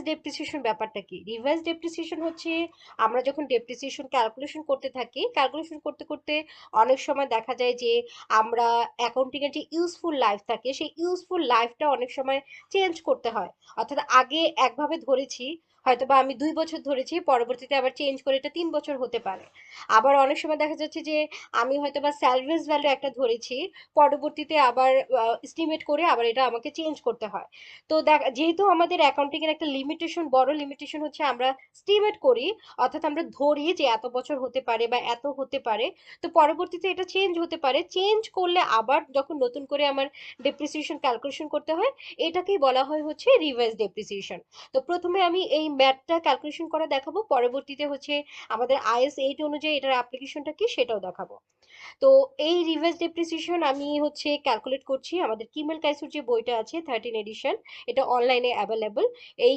Depreciation ব্যাপারটা কি? Reverse depreciation হচ্ছে আমরা যখন ডেপ্রিসিয়েশন ক্যালকুলেশন করতে থাকি, ক্যালকুলেশন করতে করতে অনেক সময় দেখা যায় যে আমরা অ্যাকাউন্টিং এর যে ইউজফুল লাইফ থাকে সেই ইউজফুল লাইফটা অনেক সময় চেঞ্জ করতে হয়। অর্থাৎ আগে একভাবে ধরেছি, হয়তোবা আমি ২ বছর ধরেছি, পরবর্তীতে আবার চেঞ্জ করে এটা ৩ বছর হতে পারে। আবার অনেক সময় দেখা যাচ্ছে যে আমি হয়তোবা স্যালভেজ ভ্যালু একটা ধরেছি, পরবর্তীতে আবার এস্টিমেট করে আবার এটা আমাকে চেঞ্জ করতে হয়। তো যেহেতু আমাদের অ্যাকাউন্টিং এর একটা লিমিটেশন, বড় লিমিটেশন হচ্ছে আমরা এস্টিমেট করি, অর্থাৎ আমরা ধরি যে এত বছর হতে পারে বা এত হতে পারে। তো পরবর্তীতে এটা চেঞ্জ হতে পারে, চেঞ্জ করলে আবার যখন নতুন করে আমার ডেপ্রিসিয়েশন ক্যালকুলেশন করতে হয়, এটাকেই বলা হয় হচ্ছে রিভাইজ ডেপ্রিসিয়েশন। তো প্রথমে আমি এই ম্যাথটা ক্যালকুলেশন করে দেখাবো, পরবর্তীতে হচ্ছে আমাদের IAS 8 অনুযায়ী এটার অ্যাপ্লিকেশনটা কি সেটাও দেখাবো। তো এই রিভার্স ডেপ্রিসিয়েশন আমি হচ্ছে ক্যালকুলেট করছি। আমাদের কিমেল কাইসুর যে বইটা আছে 13 এডিশন, এটা অনলাইনে অ্যাভেলেবল। এই